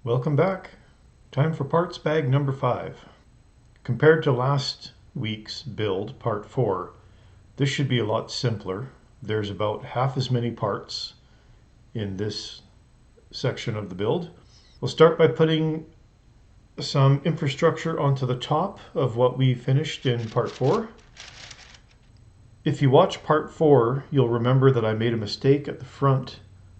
Welcome back. Time for parts bag number 5. Compared to last week's build, part 4, this should be a lot simpler. There's about half as many parts in this section of the build. We'll start by putting some infrastructure onto the top of what we finished in part 4. If you watch part 4, you'll remember that I made a mistake at the front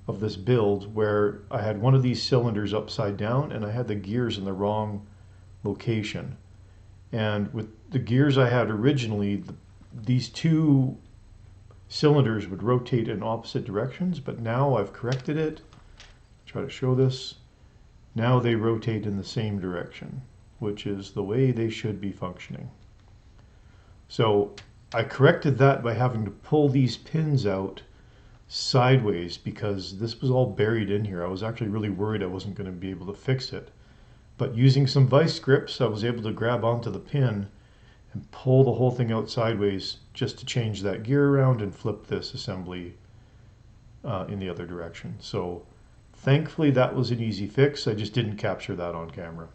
of this build where I had one of these cylinders upside down and I had the gears in the wrong location. And with the gears I had originally, these two cylinders would rotate in opposite directions, but now I've corrected it. Try to show this. Now they rotate in the same direction, which is the way they should be functioning. So I corrected that by having to pull these pins out sideways because this was all buried in here. I was actually really worried I wasn't going to be able to fix it. But using some vice grips, I was able to grab onto the pin and pull the whole thing out sideways just to change that gear around and flip this assembly in the other direction. So thankfully that was an easy fix. I just didn't capture that on camera.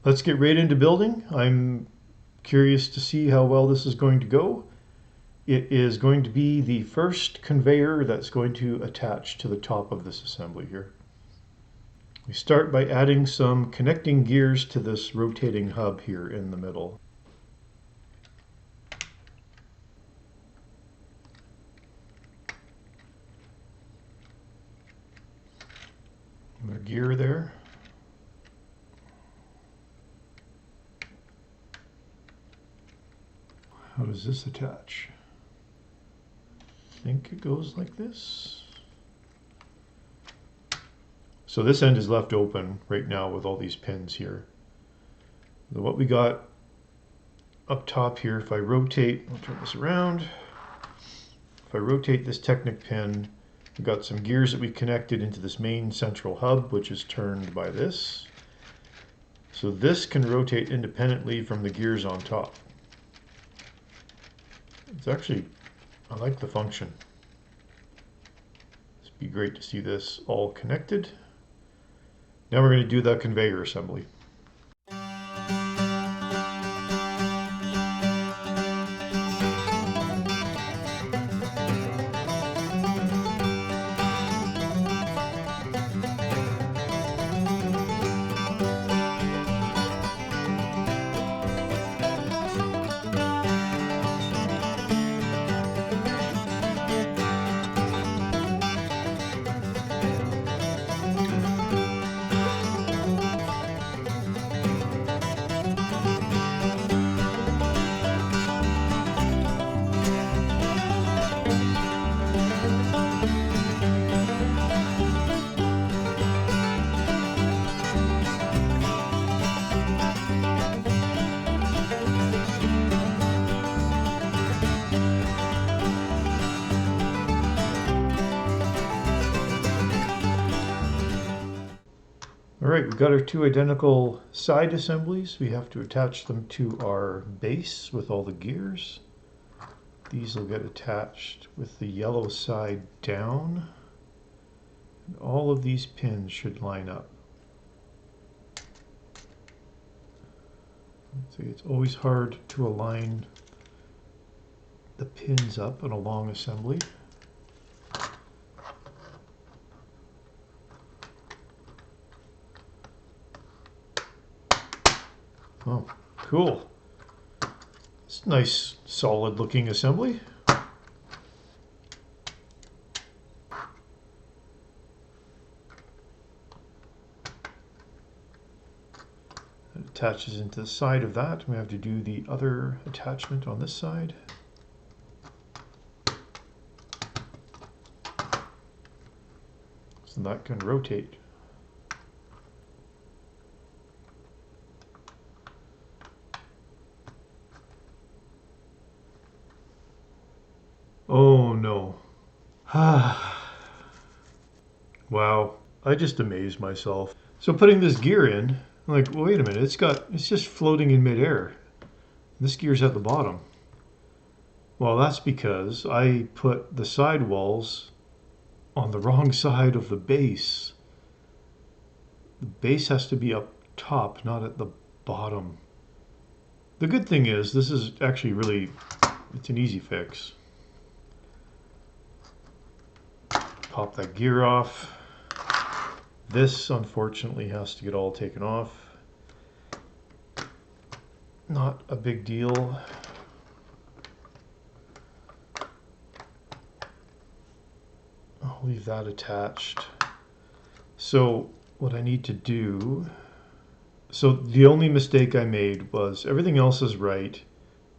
Let's get right into building. I'm curious to see how well this is going to go. It is going to be the first conveyor that's going to attach to the top of this assembly here. We start by adding some connecting gears to this rotating hub here in the middle. Another gear there. How does this attach? I think it goes like this. So this end is left open right now with all these pins here. So what we got up top here, if I rotate, I'll turn this around. If I rotate this Technic pin, we've got some gears that we connected into this main central hub, which is turned by this. So this can rotate independently from the gears on top. It's actually, I like the function. It'd be great to see this all connected. Now we're going to do the conveyor assembly. Alright, we've got our two identical side assemblies. We have to attach them to our base with all the gears. These will get attached with the yellow side down. And all of these pins should line up. See, it's always hard to align the pins up in a long assembly. Oh, cool. It's a nice, solid looking assembly. It attaches into the side of that. We have to do the other attachment on this side. So that can rotate. Oh no. Wow, I just amazed myself. So putting this gear in, I'm like, wait a minute, it's just floating in midair. This gear's at the bottom. Well, that's because I put the sidewalls on the wrong side of the base. The base has to be up top, not at the bottom. The good thing is this is actually really, it's an easy fix. Pop that gear off. This unfortunately has to get all taken off. Not a big deal. I'll leave that attached. So what I need to do, so the only mistake I made was everything else is right,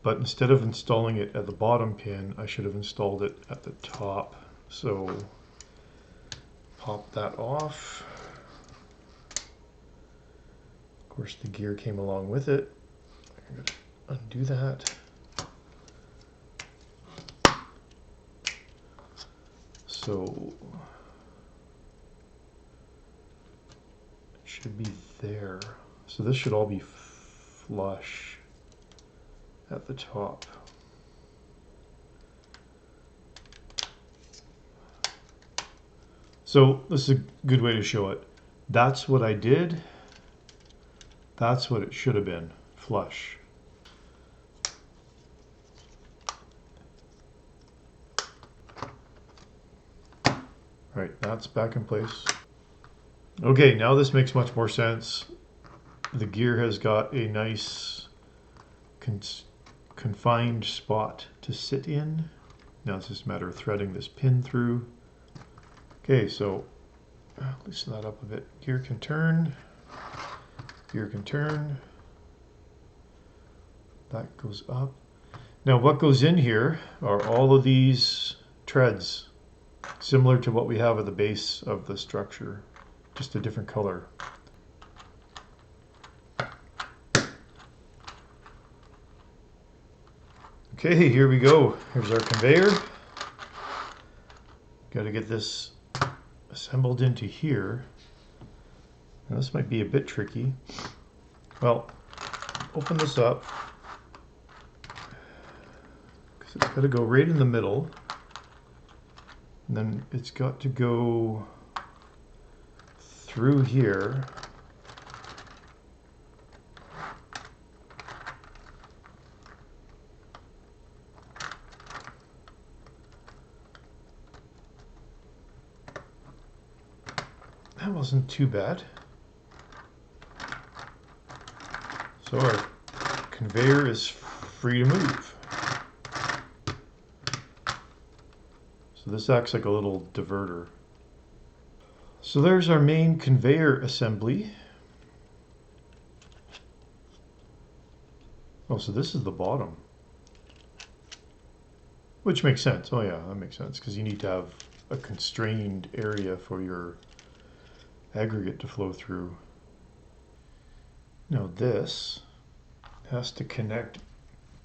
but instead of installing it at the bottom pin, I should have installed it at the top. So pop that off. Of course the gear came along with it. I'm going to undo that. So it should be there. So this should all be flush at the top. So this is a good way to show it. That's what I did. That's what it should have been, flush. All right, that's back in place. Okay, now this makes much more sense. The gear has got a nice confined spot to sit in. Now it's just a matter of threading this pin through. Okay, so loosen that up a bit. Gear can turn. Gear can turn. That goes up. Now what goes in here are all of these treads, similar to what we have at the base of the structure, just a different color. Okay, here we go. Here's our conveyor. Got to get this assembled into here. Now this might be a bit tricky. Well, open this up, because it's got to go right in the middle, and then it's got to go through here. That wasn't too bad. So our conveyor is free to move. So this acts like a little diverter. So there's our main conveyor assembly. Oh, so this is the bottom. Which makes sense. Oh yeah, that makes sense, because you need to have a constrained area for your aggregate to flow through. Now this has to connect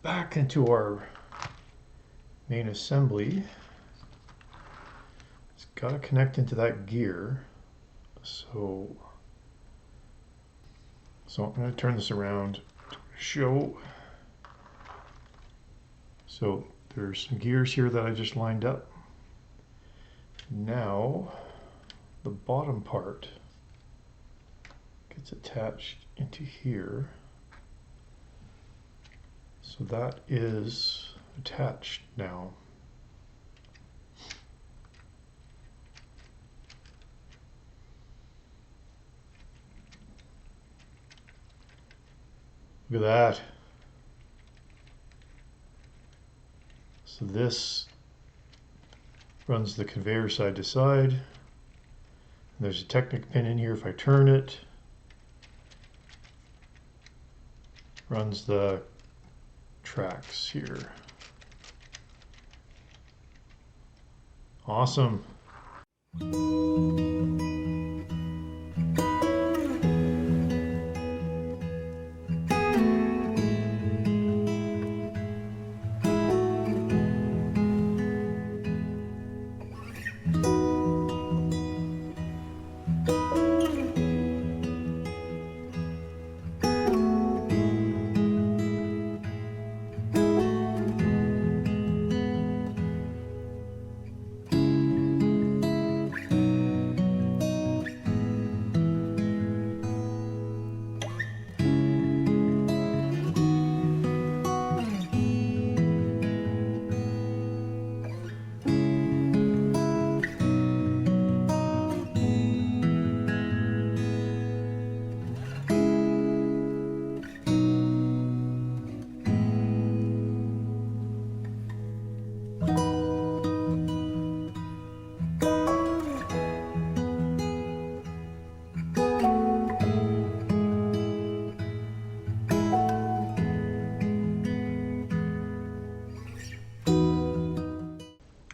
back into our main assembly. It's got to connect into that gear. So I'm going to turn this around to show. So there's some gears here that I just lined up. Now the bottom part gets attached into here. So that is attached now. Look at that. So this runs the conveyor side to side. And there's a Technic pin in here if I turn it. Runs the tracks here. Awesome.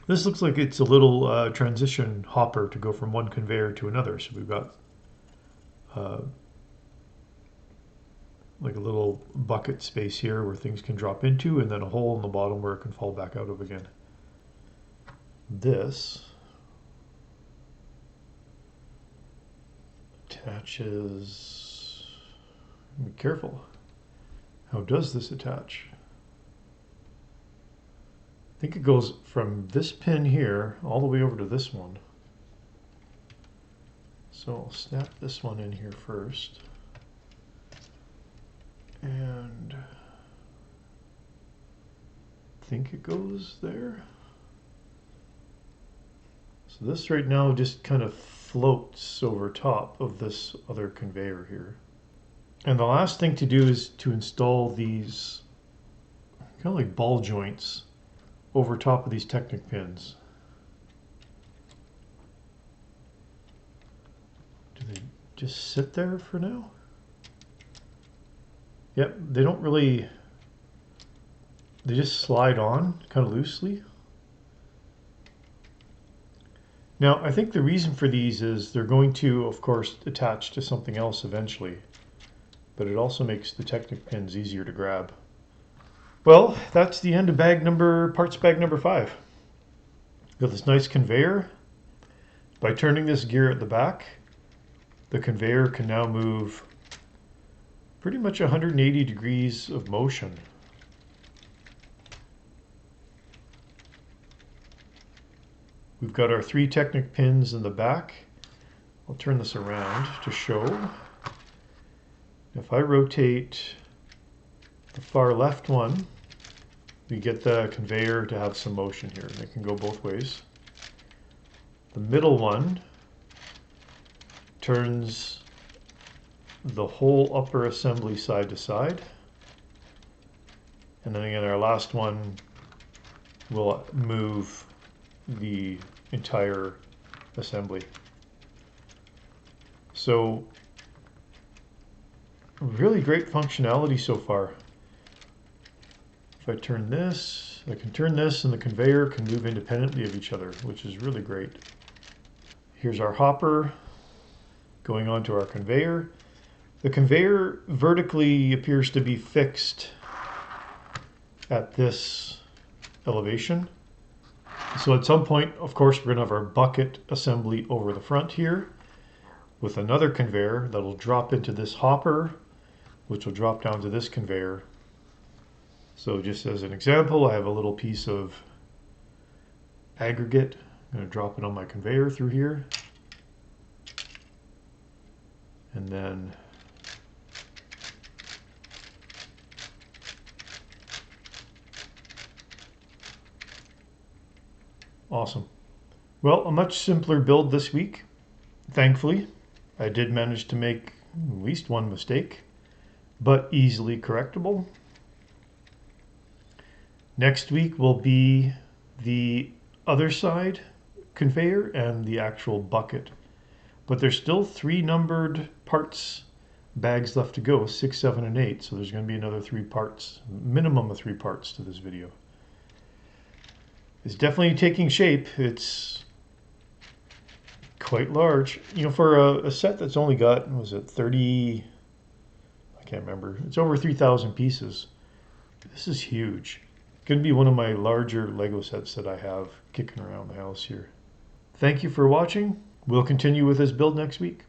This looks like it's a little transition hopper to go from one conveyor to another. So we've got like a little bucket space here where things can drop into, and then a hole in the bottom where it can fall back out of again. This attaches. Be careful. How does this attach? I think it goes from this pin here all the way over to this one. So I'll snap this one in here first. And I think it goes there. So this right now just kind of floats over top of this other conveyor here. And the last thing to do is to install these kind of like ball joints over top of these Technic pins. Do they just sit there for now? Yep, they don't really, they just slide on kind of loosely. Now, I think the reason for these is they're going to, of course, attach to something else eventually, but it also makes the Technic pins easier to grab. Well, that's the end of parts bag number 5. Got this nice conveyor. By turning this gear at the back, the conveyor can now move pretty much 180 degrees of motion. We've got our 3 Technic pins in the back. I'll turn this around to show. If I rotate the far left one, we get the conveyor to have some motion here. It can go both ways. The middle one turns the whole upper assembly side to side. And then again, our last one will move the entire assembly. So really great functionality so far. If I turn this, I can turn this and the conveyor can move independently of each other, which is really great. Here's our hopper going onto our conveyor. The conveyor vertically appears to be fixed at this elevation. So at some point, of course, we're going to have our bucket assembly over the front here with another conveyor that'll drop into this hopper, which will drop down to this conveyor. So just as an example, I have a little piece of aggregate. I'm going to drop it on my conveyor through here. And then awesome. Well, a much simpler build this week. Thankfully, I did manage to make at least one mistake, but easily correctable. Next week will be the other side conveyor and the actual bucket. But there's still 3 numbered parts bags left to go, 6, 7, and 8. So there's going to be another 3 parts, minimum of 3 parts to this video. It's definitely taking shape. It's quite large. You know, for a set that's only got, was it 30, I can't remember. It's over 3,000 pieces. This is huge. It's going to be one of my larger Lego sets that I have kicking around the house here. Thank you for watching. We'll continue with this build next week.